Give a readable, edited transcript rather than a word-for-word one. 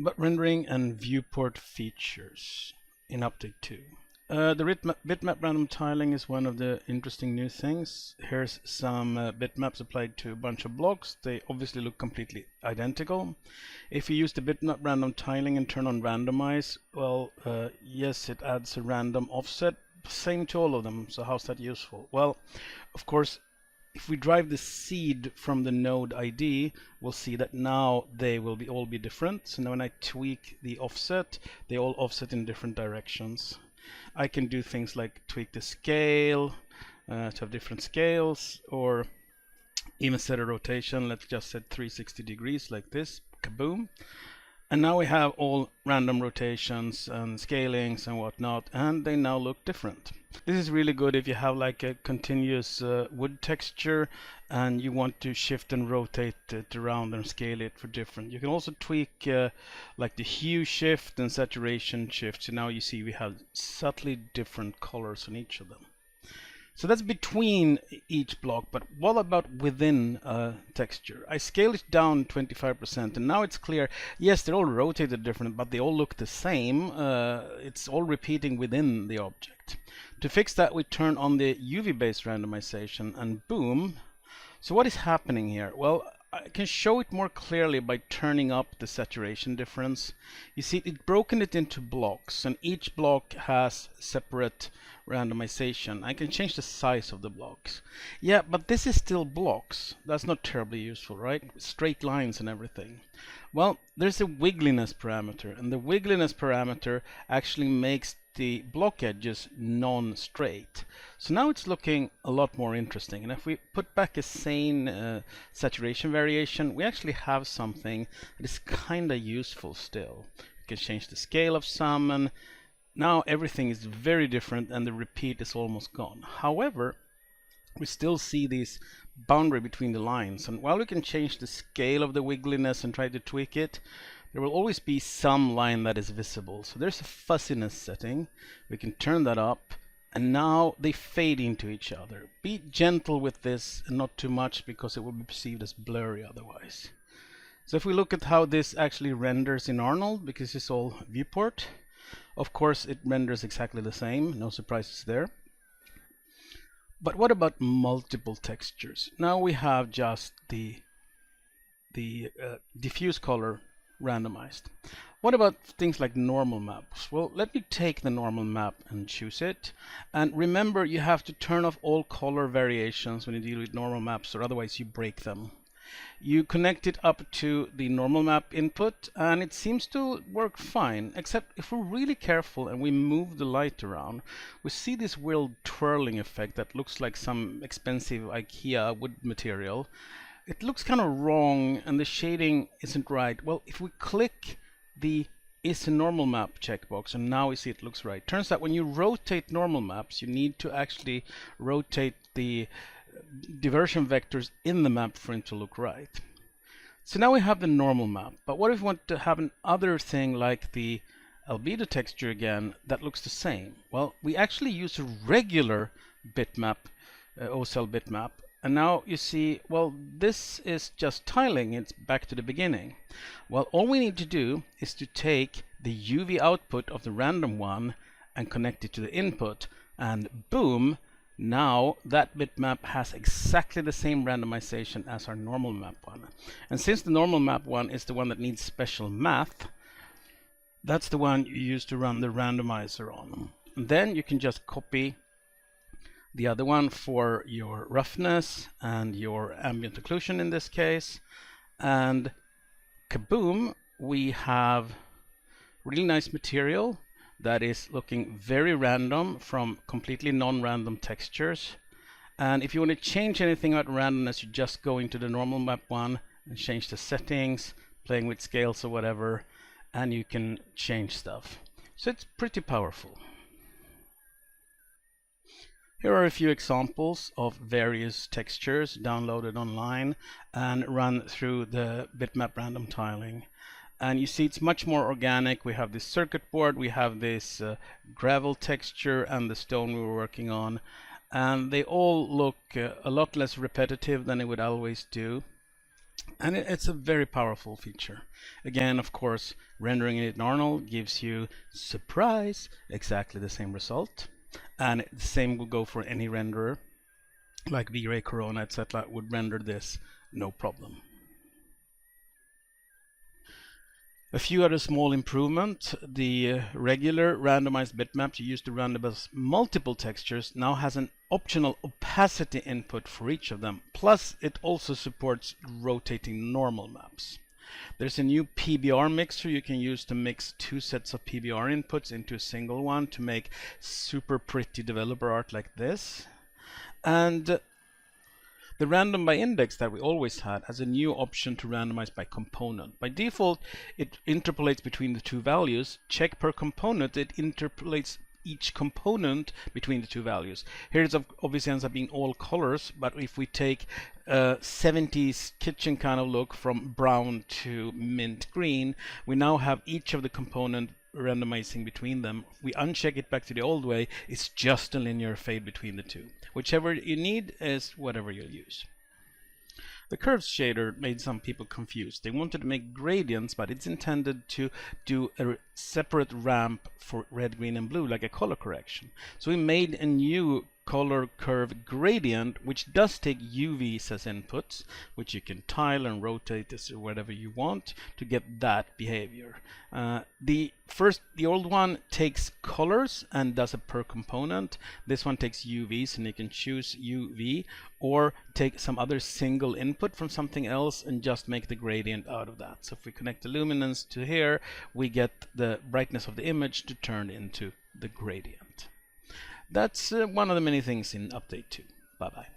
But rendering and viewport features in update 2. The bitmap random tiling is one of the interesting new things. Here's some bitmaps applied to a bunch of blocks. They obviously look completely identical. If you use the bitmap random tiling and turn on randomize, well, yes, it adds a random offset. Same to all of them. So how's that useful? Well, of course, if we drive the seed from the node ID, we'll see that now they will all be different. So now when I tweak the offset, they all offset in different directions. I can do things like tweak the scale to have different scales, or even set a rotation. Let's just set 360 degrees like this. Kaboom. And now we have all random rotations and scalings and whatnot, and they now look different. This is really good if you have like a continuous wood texture and you want to shift and rotate it around and scale it for different. You can also tweak like the hue shift and saturation shift. So now you see we have subtly different colors on each of them. So that's between each block, but what about within a texture? I scaled it down 25%, and now it's clear, yes, they're all rotated different, but they all look the same. It's all repeating within the object. To fix that, we turn on the UV-based randomization, and boom. So what is happening here? Well, I can show it more clearly by turning up the saturation difference. You see, it's broken it into blocks, and each block has separate randomization. I can change the size of the blocks. Yeah, but this is still blocks. That's not terribly useful, right? Straight lines and everything. Well, there's a wiggliness parameter, and the wiggliness parameter actually makes the block edges non-straight. So now it's looking a lot more interesting. And if we put back a sane saturation variation, we actually have something that is kind of useful still. You can change the scale of some, and now everything is very different and the repeat is almost gone. However, we still see this boundary between the lines, and while we can change the scale of the wiggliness and try to tweak it, there will always be some line that is visible. So there's a fuzziness setting. We can turn that up, and now they fade into each other. Be gentle with this and not too much, because it will be perceived as blurry otherwise. So if we look at how this actually renders in Arnold, because it's all viewport, of course it renders exactly the same, no surprises there. But what about multiple textures? Now we have just the diffuse color randomized. What about things like normal maps? Well, let me take the normal map and choose it. And remember, you have to turn off all color variations when you deal with normal maps, or otherwise you break them. You connect it up to the normal map input, and it seems to work fine, except if we're really careful and we move the light around, we see this weird twirling effect that looks like some expensive IKEA wood material. It looks kind of wrong, and the shading isn't right. Well, if we click the is a normal map checkbox, and now we see it looks right. Turns out when you rotate normal maps, you need to actually rotate the diversion vectors in the map for it to look right. So now we have the normal map, but what if we want to have another thing like the albedo texture again that looks the same? Well, we actually use a regular bitmap, OCell bitmap, and now you see, well, this is just tiling. It's back to the beginning. Well, all we need to do is to take the UV output of the random one and connect it to the input, and boom, now that bitmap has exactly the same randomization as our normal map one. And since the normal map one is the one that needs special math, that's the one you use to run the randomizer on. And then you can just copy the other one for your roughness and your ambient occlusion in this case, and kaboom, we have really nice material that is looking very random from completely non-random textures. And if you want to change anything about randomness, you just go into the normal map one and change the settings, playing with scales or whatever, and you can change stuff. So it's pretty powerful. Here are a few examples of various textures downloaded online and run through the bitmap random tiling. And you see it's much more organic. We have this circuit board, we have this gravel texture and the stone we were working on. And they all look a lot less repetitive than it would always do. And it's a very powerful feature. Again, of course, rendering it normal gives you, surprise, exactly the same result. And the same will go for any renderer, like V-Ray, Corona, etc. would render this no problem. A few other small improvements. The regular randomized bitmap you used to randomize multiple textures now has an optional opacity input for each of them. Plus, it also supports rotating normal maps. There's a new PBR mixer you can use to mix two sets of PBR inputs into a single one to make super pretty developer art like this. And the random by index that we always had has a new option to randomize by component. By default, it interpolates between the two values. Check per component, it interpolates each component between the two values. Here it obviously ends up being all colors, but if we take a 70s kitchen kind of look from brown to mint green, we now have each of the component randomizing between them. If we uncheck it back to the old way, it's just a linear fade between the two. Whichever you need is whatever you'll use. The curves shader made some people confused. They wanted to make gradients, but it's intended to do a separate ramp for red, green, and blue, like a color correction. So we made a new color curve gradient, which does take UVs as inputs, which you can tile and rotate this or whatever you want to get that behavior. The old one takes colors and does it per component. This one takes UVs, and you can choose UV or take some other single input from something else and just make the gradient out of that. So if we connect the luminance to here, we get the brightness of the image to turn into the gradient. That's one of the many things in update 2. Bye bye.